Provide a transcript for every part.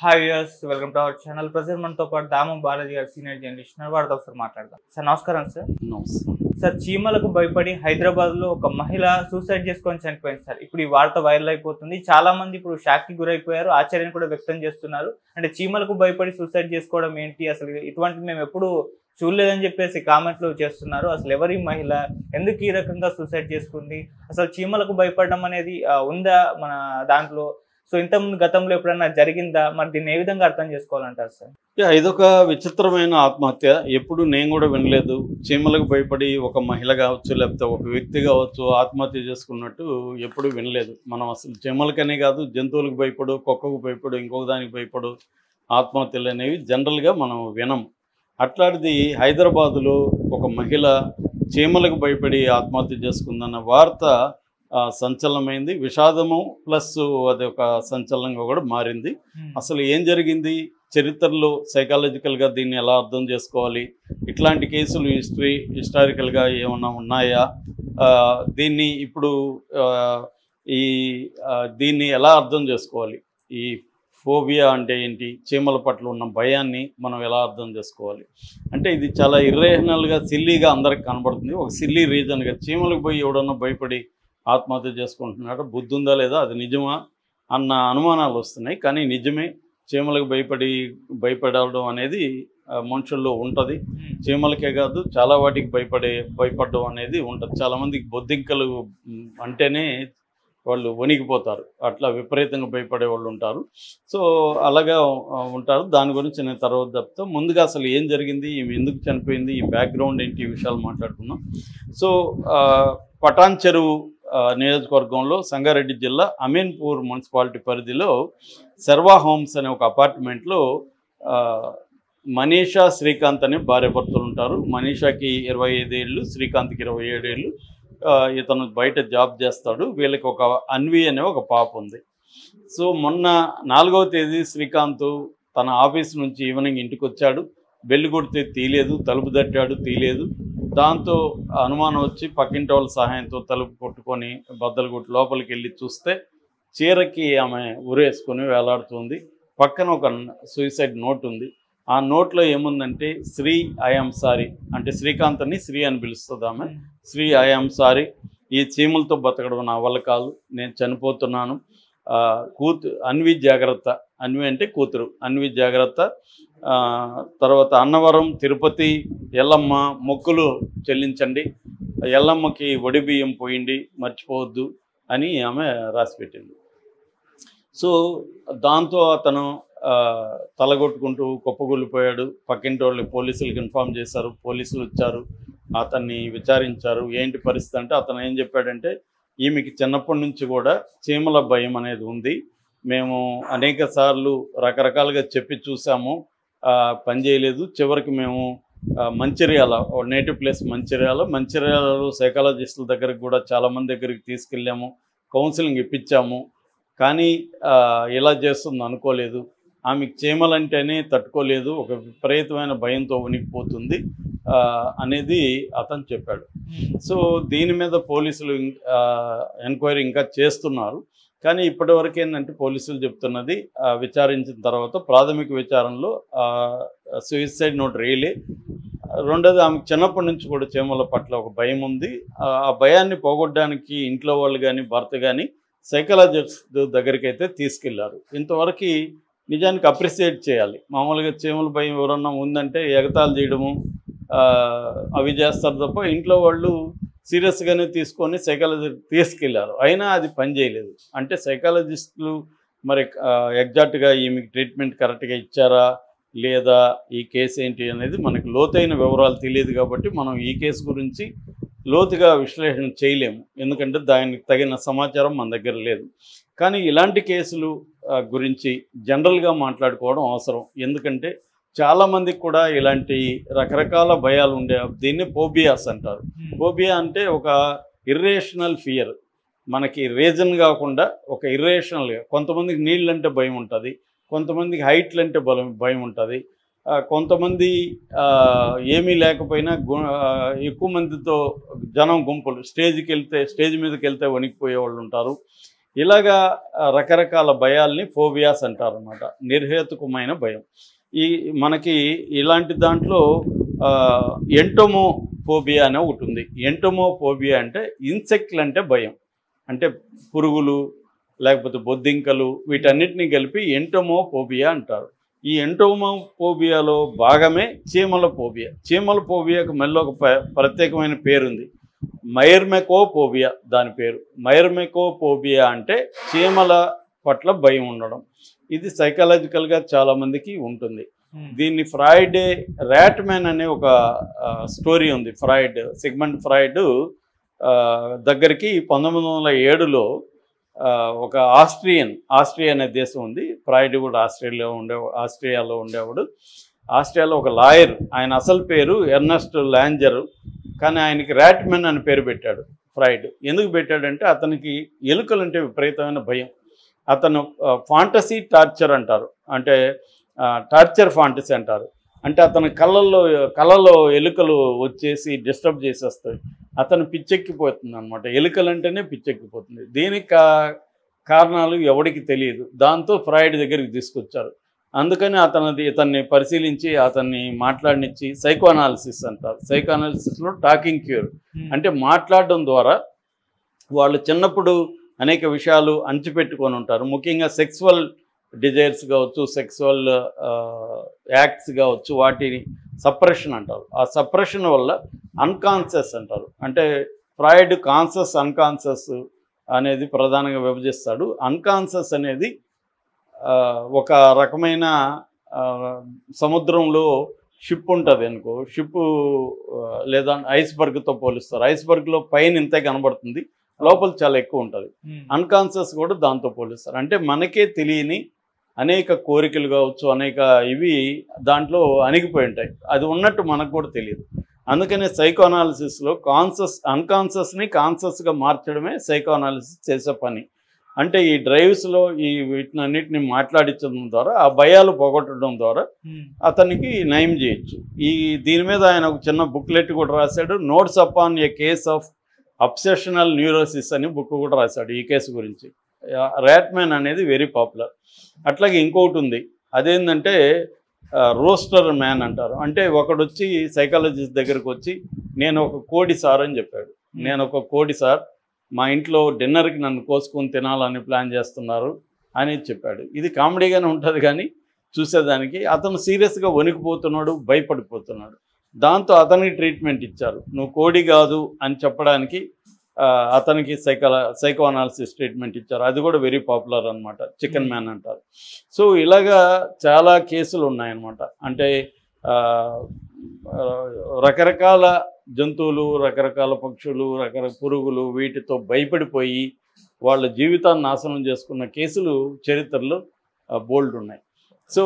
Hi viewers, welcome to our channel. Present మనతో పాటు దాము బాలాజీ గారు సీనియర్ జర్నలిస్ట్ వారితో ఒకసారి మాట్లాడదాం. సార్ నమస్కారం. సార్ చీమలకు భయపడి హైదరాబాద్ లో ఒక మహిళ సూసైడ్ చేసుకొని చనిపోయింది సార్. ఇప్పుడు ఈ వార్త వైరల్ అయిపోతుంది. చాలా మంది ఇప్పుడు షాక్ కి గురైపోయారు, ఆశ్చర్యం కూడా వ్యక్తం చేస్తున్నారు. అంటే చీమలకు భయపడి సూసైడ్ చేసుకోవడం ఏంటి, అసలు ఇటువంటిది మేము ఎప్పుడు చూడలేదని చెప్పేసి కామెంట్లు చేస్తున్నారు. అసలు ఎవరి మహిళ, ఎందుకు ఈ రకంగా సూసైడ్ చేసుకుంది, అసలు చీమలకు భయపడడం అనేది ఉందా మన దాంట్లో? సో ఇంతకుముందు గతంలో ఎప్పుడైనా జరిగిందా? మరి దీన్ని ఏ విధంగా అర్థం చేసుకోవాలంటారు సార్? ఇదొక విచిత్రమైన ఆత్మహత్య. ఎప్పుడు నేను కూడా వినలేదు. చీమలకు భయపడి ఒక మహిళ కావచ్చు, లేకపోతే ఒక వ్యక్తి కావచ్చు ఆత్మహత్య చేసుకున్నట్టు ఎప్పుడు వినలేదు. మనం అసలు చీమలకనే కాదు, జంతువులకు భయపడు, కుక్కకు భయపడు, ఇంకొక దానికి భయపడు ఆత్మహత్యలు అనేవి జనరల్గా మనం వినం. అట్లాంటిది హైదరాబాదులో ఒక మహిళ చీమలకు భయపడి ఆత్మహత్య చేసుకుందన్న వార్త సంచలనమైంది. విషాదము ప్లస్ అది ఒక సంచలనంగా కూడా మారింది. అసలు ఏం జరిగింది, చరిత్రలో సైకాలజికల్గా దీన్ని ఎలా అర్థం చేసుకోవాలి, ఇట్లాంటి కేసులు హిస్టారికల్గా ఏమన్నా ఉన్నాయా, దీన్ని ఇప్పుడు దీన్ని ఎలా అర్థం చేసుకోవాలి, ఈ ఫోబియా అంటే ఏంటి, చీమల పట్ల ఉన్న భయాన్ని మనం ఎలా అర్థం చేసుకోవాలి అంటే ఇది చాలా ఇర్రేషనల్గా, సిల్లీగా అందరికి కనబడుతుంది. ఒక సిల్లీ రీజన్గా చీమలకు పోయి ఎవడన్నా భయపడి ఆత్మహత్య చేసుకుంటున్నాడు, బుద్ధి ఉందా లేదా, అది నిజమా అన్న అనుమానాలు వస్తున్నాయి. కానీ నిజమే, చీమలకు భయపడడం అనేది మనుషుల్లో ఉంటుంది. చీమలకే కాదు చాలా వాటికి భయపడడం అనేది ఉంటుంది. చాలామందికి బొద్దింకలు అంటేనే వాళ్ళు వణికిపోతారు, అట్లా విపరీతంగా భయపడే వాళ్ళు ఉంటారు. సో అలాగా ఉంటారు. దాని గురించి నేను తర్వాత చెప్తా. ముందుగా అసలు ఏం జరిగింది, ఈమె ఎందుకు చనిపోయింది, ఈ బ్యాక్గ్రౌండ్ ఏంటి, ఈ విషయాలు మాట్లాడుకుందాం. సో పటాన్ చెరువు నియోజకవర్గంలో సంగారెడ్డి జిల్లా అమీన్పూర్ మున్సిపాలిటీ పరిధిలో సర్వా హోమ్స్ అనే ఒక అపార్ట్మెంట్లో మనీషా, శ్రీకాంత్ అనే భార్యాభర్తలు ఉంటారు. మనీషాకి 25 ఏళ్ళు, శ్రీకాంత్కి 27 ఏళ్ళు. ఇతను బయట జాబ్ చేస్తాడు. వీళ్ళకి ఒక అన్వి అనే ఒక పాప ఉంది. సో మొన్న 4వ తేదీ శ్రీకాంత్ తన ఆఫీస్ నుంచి ఈవినింగ్ ఇంటికి వచ్చాడు. బెల్లు కొడితే తీయలేదు, తలుపు తట్టాడు, తీయలేదు. దాంతో అనుమానం వచ్చి పక్కింటి వాళ్ళ సహాయంతో తలుపు కొట్టుకొని బద్దలు కొట్టి లోపలికి వెళ్ళి చూస్తే చీరకి ఆమె ఉరేసుకొని వేలాడుతుంది. పక్కన ఒక సూసైడ్ నోట్ ఉంది. ఆ నోట్లో ఏముందంటే శ్రీ ఐఎమ్ సారీ, అంటే శ్రీకాంత్ని శ్రీ అని పిలుస్తుంది ఆమె. శ్రీ ఐఎమ్ సారీ, ఈ చీమలతో బతకడం నా వల్ల కాదు, నేను చనిపోతున్నాను. అన్వి జాగ్రత్త, అన్వి అంటే కూతురు, అన్వి జాగ్రత్త. తర్వాత అన్నవరం, తిరుపతి, ఎల్లమ్మ మొక్కులు చెల్లించండి, ఎల్లమ్మకి వడి బియ్యం పోయింది మర్చిపోవద్దు అని ఆమె రాసిపెట్టింది. సో దాంతో అతను తలగొట్టుకుంటూ కుప్పగొల్లిపోయాడు. పక్కింటి వాళ్ళు పోలీసులకు ఇన్ఫామ్ చేశారు. పోలీసులు వచ్చారు, అతన్ని విచారించారు. ఏంటి పరిస్థితి అంటే అతను ఏం చెప్పాడంటే, ఈమెకి చిన్నప్పటి నుంచి కూడా చీమల భయం అనేది ఉంది. మేము అనేక సార్లు రకరకాలుగా చెప్పి చూసాము, పని చేయలేదు. చివరికి మేము మంచిర్యాల, నేటివ్ ప్లేస్ మంచిర్యాలలో సైకాలజిస్టుల దగ్గరికి కూడా చాలామంది దగ్గరికి తీసుకెళ్ళాము, కౌన్సిలింగ్ ఇప్పించాము. కానీ ఇలా చేస్తుంది అనుకోలేదు. ఆమెకు చీమలంటేనే తట్టుకోలేదు, ఒక విపరీతమైన భయంతో వణికిపోతుంది అనేది అతను చెప్పాడు. సో దీని మీద పోలీసులు ఎంక్వైరీ ఇంకా చేస్తున్నారు. కానీ ఇప్పటివరకు ఏంటంటే పోలీసులు చెప్తున్నది, విచారించిన తర్వాత ప్రాథమిక విచారణలో సూసైడ్ నోట్ రియలే. రెండోది, ఆమెకు చిన్నప్పటి నుంచి కూడా చీమల పట్ల ఒక భయం ఉంది. ఆ భయాన్ని పోగొట్టడానికి ఇంట్లో వాళ్ళు కానీ భర్త కానీ సైకాలజిస్ట్ దగ్గరికి అయితే తీసుకెళ్లారు. ఇంతవరకు నిజానికి అప్రిషియేట్ చేయాలి. మామూలుగా చీమల భయం ఎవరన్నా ఉందంటే ఎగతాళి చేయడము అవి చేస్తారు తప్ప ఇంట్లో వాళ్ళు సీరియస్గానే తీసుకొని సైకాలజిస్ట్ తీసుకెళ్లారు. అయినా అది పనిచేయలేదు. అంటే సైకాలజిస్టులు మరి ఎగ్జాక్ట్గా ఈమెకి ట్రీట్మెంట్ కరెక్ట్గా ఇచ్చారా లేదా, ఈ కేసు ఏంటి అనేది మనకు లోతైన వివరాలు తెలియదు. కాబట్టి మనం ఈ కేసు గురించి లోతుగా విశ్లేషణ చేయలేము, ఎందుకంటే దానికి తగిన సమాచారం మన దగ్గర లేదు. కానీ ఇలాంటి కేసులు గురించి జనరల్గా మాట్లాడుకోవడం అవసరం. ఎందుకంటే చాలామందికి కూడా ఇలాంటి రకరకాల భయాలు ఉండే, దీన్ని ఫోబియాస్ అంటారు. ఫోబియా అంటే ఒక ఇర్రేషనల్ ఫియర్, మనకి రీజన్ కాకుండా ఒక ఇర్రేషనల్గా. కొంతమందికి నీళ్ళంటే భయం ఉంటుంది, కొంతమందికి హైట్లు అంటే భయం ఉంటుంది, కొంతమంది ఏమీ లేకపోయినా ఎక్కువ మందితో జనం గుంపులు స్టేజ్ మీదకి వెళ్తే వణికిపోయే వాళ్ళు ఉంటారు. ఇలాగా రకరకాల భయాల్ని ఫోబియాస్ అంటారు అన్నమాట. నిర్హేతుకమైన భయం. మనకి ఇలాంటి దాంట్లో ఎంటోమోఫోబియా అనే ఒకటి ఉంది. ఎంటోమోఫోబియా అంటే ఇన్సెక్ట్లు అంటే భయం, అంటే పురుగులు లేకపోతే బొద్దింకలు వీటన్నిటిని కలిపి ఎంటోమోఫోబియా అంటారు. ఈ ఎంటోమోఫోబియాలో భాగమే చీమల ఫోబియా. చీమల ఫోబియాకు మళ్ళీ ఒక ప్రత్యేకమైన పేరుంది, మైర్మెకోఫోబియా. దాని పేరు మైర్మెకోఫోబియా, అంటే చీమల పట్ల భయం ఉండడం. ఇది సైకలాజికల్గా చాలామందికి ఉంటుంది. దీన్ని ఫ్రాయిడ్ ర్యాట్ మ్యాన్ అనే ఒక స్టోరీ ఉంది. సిగ్మండ్ ఫ్రాయిడ్ దగ్గరికి 1907లో ఒక ఆస్ట్రియా అనే దేశం ఉంది. ఫ్రాయిడ్ కూడా ఆస్ట్రియాలో ఉండేవాడు. ఆస్ట్రియాలో ఒక లాయర్, ఆయన అసలు పేరు ఎర్నస్ట్ లాంజర్, కానీ ఆయనకి ర్యాట్ మ్యాన్ అని పేరు పెట్టాడు ఫ్రాయిడ్. ఎందుకు పెట్టాడంటే అతనికి ఎలుకలంటే విపరీతమైన భయం. అతను ఫాంటసీ టార్చర్ అంటారు, అంటే టార్చర్ ఫాంటసీ అంటారు. అంటే అతని కళ్ళలో ఎలుకలు వచ్చేసి డిస్టర్బ్ చేసేస్తాయి. అతను పిచ్చెక్కిపోతుంది అనమాట. ఎలుకలంటేనే పిచ్చెక్కిపోతుంది. దీనికి కారణాలు ఎవరికి తెలియదు. దాంతో ఫ్రాయిడ్ దగ్గరికి తీసుకొచ్చారు. అందుకని ఇతన్ని పరిశీలించి అతన్ని మాట్లాడనిచ్చి సైకో అనాలిసిస్ అంటారు. సైకో అనాలిసిస్లో టాకింగ్ క్యూర్, అంటే మాట్లాడడం ద్వారా వాళ్ళు చిన్నప్పుడు అనేక విషయాలు అణచిపెట్టుకొని ఉంటారు. ముఖ్యంగా సెక్సువల్ డిజైర్స్ కావచ్చు, సెక్సువల్ యాక్ట్స్ కావచ్చు, వాటిని సప్రెషన్ అంటారు. ఆ సప్రెషన్ వల్ల అన్కాన్షియస్ అంటారు. అంటే ఫ్రాయిడ్ కాన్షియస్ అన్కాన్షియస్ అనేది ప్రధానంగా విభజిస్తాడు. అన్కాన్షియస్ అనేది ఒక రకమైన సముద్రంలో షిప్ ఉంటుంది అనుకో, షిప్ లేదా ఐస్బర్గ్తో పోలుస్తారు. ఐస్బర్గ్లో పైన ఇంతే కనబడుతుంది, లోపల చాలా ఎక్కువ ఉంటుంది. అన్కాన్షియస్ కూడా దాంతో పోలుస్తారు. అంటే మనకే తెలియని అనేక కోరికలు కావచ్చు, అనేక ఇవి దాంట్లో అణిగిపోయి ఉంటాయి. అది ఉన్నట్టు మనకు కూడా తెలియదు. అందుకనే సైకో అనాలిసిస్లో అన్కాన్షియస్ని కాన్షియస్గా మార్చడమే సైకో అనాలిసిస్ చేసే పని. అంటే ఈ డ్రైవ్స్లో వీటినన్నిటిని మాట్లాడించడం ద్వారా, ఆ భయాలు పోగొట్టడం ద్వారా అతనికి నయం చేయొచ్చు. దీని మీద ఆయన ఒక చిన్న బుక్లెట్ కూడా రాశాడు. Notes upon a case of obsessional neurosis అని బుక్ కూడా రాశాడు ఈ కేసు గురించి. ర్యాట్ మ్యాన్ అనేది వెరీ పాపులర్. అట్లాగే ఇంకొకటి ఉంది, అదేంటంటే రోస్టర్ మ్యాన్ అంటారు. అంటే ఒకడు వచ్చి సైకాలజిస్ట్ దగ్గరకు వచ్చి, నేను ఒక కోడి సార్ అని చెప్పాడు. నేను ఒక కోడి సార్, మా ఇంట్లో డిన్నర్కి నన్ను కోసుకొని తినాలని ప్లాన్ చేస్తున్నారు అని చెప్పాడు. ఇది కామెడీగానే ఉంటుంది, కానీ చూసేదానికి అతను సీరియస్గా వణికిపోతున్నాడు, భయపడిపోతున్నాడు. దాంతో అతనికి ట్రీట్మెంట్ ఇచ్చారు. నువ్వు కోడి కాదు అని చెప్పడానికి అతనికి సైకో అనాలిసిస్ ట్రీట్మెంట్ ఇచ్చారు. అది కూడా వెరీ పాపులర్ అనమాట, చికెన్ మ్యాన్ అంటారు. సో ఇలాగా చాలా కేసులు ఉన్నాయన్నమాట. అంటే రకరకాల జంతువులు, రకరకాల పక్షులు, రకరకాల పురుగులు, వీటితో భయపడిపోయి వాళ్ళ జీవితాన్ని నాశనం చేసుకున్న కేసులు చరిత్రలో బోల్డ్ ఉన్నాయి. సో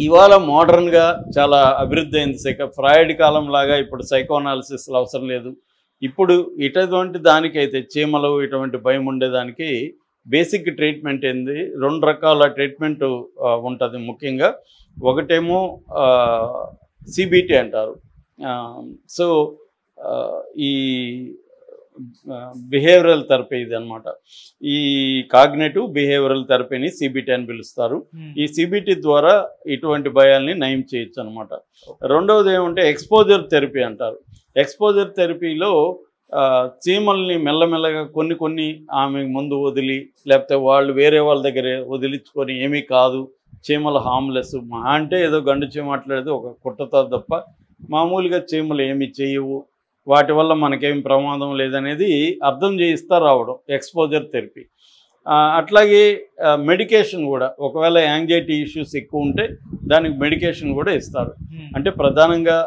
ఇవాళ మోడర్న్గా చాలా అభివృద్ధి అయింది. ఫ్రాయిడ్ కాలం లాగా ఇప్పుడు సైకో అనాలిసిస్లు అవసరం లేదు. ఇప్పుడు ఇటువంటి దానికైతే చీమలు ఇటువంటి భయం ఉండేదానికి బేసిక్ ట్రీట్మెంట్ ఏంది, 2 రకాల ట్రీట్మెంట్ ఉంటుంది ముఖ్యంగా. ఒకటేమో సిబిటి అంటారు. సో ఈ బిహేవియరల్ థెరపీ ఇది అనమాట. ఈ కాగ్నేటివ్ బిహేవియరల్ థెరపీని సిబిటి అని పిలుస్తారు. ఈ సిబిటి ద్వారా ఇటువంటి భయాల్ని నయం చేయొచ్చు అనమాట. రెండవది ఏమంటే ఎక్స్పోజర్ థెరపీ అంటారు. ఎక్స్పోజర్ థెరపీలో చీమల్ని మెల్లమెల్లగా కొన్ని ఆమె ముందు వదిలి, లేకపోతే వాళ్ళు వేరే వాళ్ళ దగ్గర వదిలించుకొని ఏమీ కాదు, చీమలు హార్మ్లెస్, అంటే ఏదో గండు చీమ మాట్లాడేది ఒక కుట్టతో తప్ప మామూలుగా చీమలు ఏమీ చేయవు, వాటి వల్ల మనకేం ప్రమాదం లేదనేది అర్థం చేయిస్తా రావడం ఎక్స్పోజర్ థెరపీ. అట్లాగే మెడికేషన్ కూడా, ఒకవేళ యాంగ్జైటీ ఇష్యూస్ ఎక్కువ ఉంటే దానికి మెడికేషన్ కూడా ఇస్తారు. అంటే ప్రధానంగా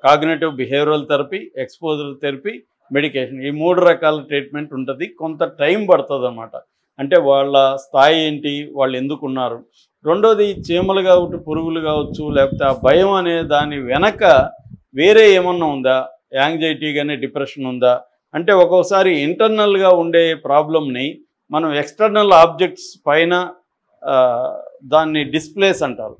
cognitive behavioural therapy, exposure therapy, medication, ఈ 3 రకాల ట్రీట్మెంట్ ఉంటుంది. కొంత టైం పడుతుంది అన్నమాట. అంటే వాళ్ళ స్థాయి ఏంటి, వాళ్ళు ఎందుకున్నారు. రెండోది చీమలు కావచ్చు, పురుగులు కావచ్చు, లేకపోతే ఆ భయం అనే దాని వెనక వేరే ఏమన్నా ఉందా, యాంగ్జైటీ కానీ డిప్రెషన్ ఉందా. అంటే ఒక్కోసారి ఇంటర్నల్గా ఉండే ప్రాబ్లమ్ని మనం ఎక్స్టర్నల్ ఆబ్జెక్ట్స్ పైన దాన్ని డిస్ప్లేస్ అంటారు,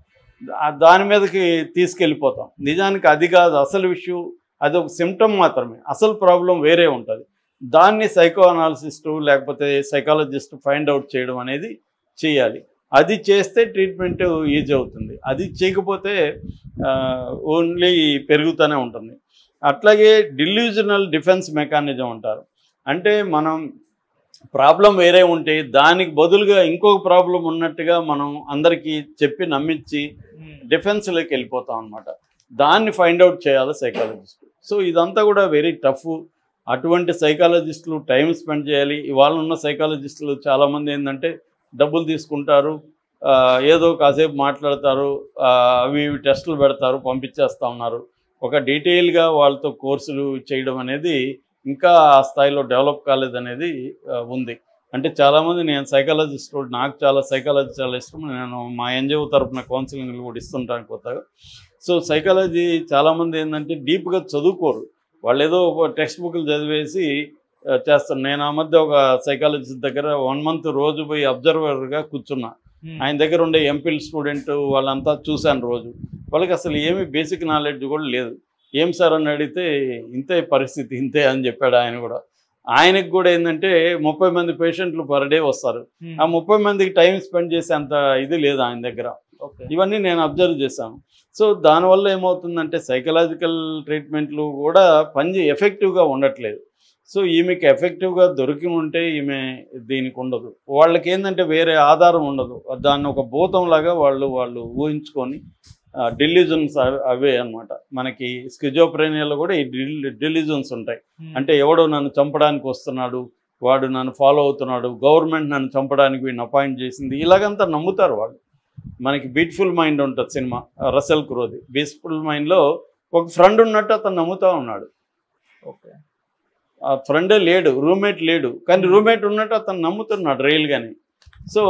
దాని మీదకి తీసుకెళ్ళిపోతాం. నిజానికి అది కాదు అసలు విషయం, అది ఒక సిమ్టమ్ మాత్రమే, అసలు ప్రాబ్లం వేరే ఉంటుంది. దాన్ని సైకో అనాలిసిస్టు లేకపోతే సైకాలజిస్ట్ ఫైండ్ అవుట్ చేయడం అనేది చేయాలి. అది చేస్తే ట్రీట్మెంట్ ఈజీ అవుతుంది. అది చేయకపోతే ఓన్లీ పెరుగుతూనే ఉంటుంది. అట్లాగే డిల్యూజనల్ డిఫెన్స్ మెకానిజం అంటారు. అంటే మనం ప్రాబ్లం వేరే ఉంటే దానికి బదులుగా ఇంకొక ప్రాబ్లం ఉన్నట్టుగా మనం అందరికీ చెప్పి నమ్మించి డిఫెన్స్లోకి వెళ్ళిపోతాం అనమాట. దాన్ని ఫైండ్ అవుట్ చేయాలి సైకాలజిస్ట్. సో ఇదంతా కూడా వెరీ టఫ్. అటువంటి సైకాలజిస్టులు టైం స్పెండ్ చేయాలి. ఇవాళ ఉన్న సైకాలజిస్టులు చాలామంది ఏంటంటే డబ్బులు తీసుకుంటారు, ఏదో కాసేపు మాట్లాడతారు, అవి ఇవి టెస్టులు పెడతారు, పంపించేస్తూ ఉన్నారు. ఒక డీటెయిల్గా వాళ్ళతో కోర్సులు చేయడం అనేది ఇంకా ఆ స్థాయిలో డెవలప్ కాలేదనేది ఉంది. అంటే చాలామంది నేను సైకాలజిస్ట్, నాకు సైకాలజీ చాలా ఇష్టం. నేను మా ఎన్జిఓ తరఫున కౌన్సిలింగ్లు కూడా ఇస్తుంటాను కొత్తగా. సో సైకాలజీ చాలామంది ఏంటంటే డీప్గా చదువుకోరు. వాళ్ళు ఏదో టెక్స్ట్ బుక్లు చదివేసి చేస్తాను. నేను ఆ మధ్య ఒక సైకాలజిస్ట్ దగ్గర 1 month రోజు పోయి అబ్జర్వర్గా కూర్చున్నా. ఆయన దగ్గర ఉండే ఎంఫిల్ స్టూడెంట్ వాళ్ళంతా చూశాను రోజు. వాళ్ళకి అసలు ఏమీ బేసిక్ నాలెడ్జ్ కూడా లేదు. ఏం సార్ అని అడిగితే ఇంతే పరిస్థితి, ఇంతే అని చెప్పాడు ఆయన కూడా. ఆయనకు కూడా ఏంటంటే 30 మంది పేషెంట్లు పర్ డే వస్తారు. ఆ 30 మందికి టైం స్పెండ్ చేసే అంత ఇది లేదు ఆయన దగ్గర. ఇవన్నీ నేను అబ్జర్వ్ చేశాను. సో దానివల్ల ఏమవుతుందంటే సైకలాజికల్ ట్రీట్మెంట్లు కూడా ఎఫెక్టివ్గా ఉండట్లేదు. సో ఈమెకి ఎఫెక్టివ్గా దొరికి ఉంటే ఈమె దీనికి ఉండదు. వాళ్ళకి ఏంటంటే వేరే ఆధారం ఉండదు. దాన్ని ఒక భూతంలాగా వాళ్ళు ఊహించుకొని డిల్యూజన్స్ అవే అనమాట. మనకి స్కిజోప్రేనియాలో కూడా ఈ డిల్యూజన్స్ ఉంటాయి. అంటే ఎవడో నన్ను చంపడానికి వస్తున్నాడు, వాడు నన్ను ఫాలో అవుతున్నాడు, గవర్నమెంట్ నన్ను చంపడానికి వీడిని అపాయింట్ చేసింది, ఇలాగంతా నమ్ముతారు వాళ్ళు. మనకి బ్యూటిఫుల్ మైండ్ ఉంటుంది సినిమా, రసెల్ క్రోది. బ్యూటిఫుల్ మైండ్లో ఒక ఫ్రెండ్ ఉన్నట్టు అతను నమ్ముతూ ఉన్నాడు. ఓకే, ఆ ఫ్రెండే లేడు, రూమ్మేట్ లేడు, కానీ రూమ్మేట్ ఉన్నట్టు అతను నమ్ముతున్నాడు రియల్గానే. సో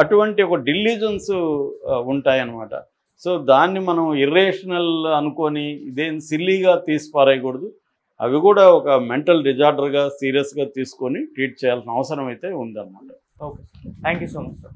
అటువంటి ఒక డిల్యూజన్స్ ఉంటాయన్నమాట. సో దాన్ని మనం ఇర్రేషనల్ అనుకొని ఇదేం సిల్లీగా తీసి పారేయకూడదు. అవి కూడా ఒక మెంటల్ డిజార్డర్గా సీరియస్గా తీసుకొని ట్రీట్ చేయాల్సిన అవసరం అయితే ఉందన్నమాట. Okay, thank you so much sir.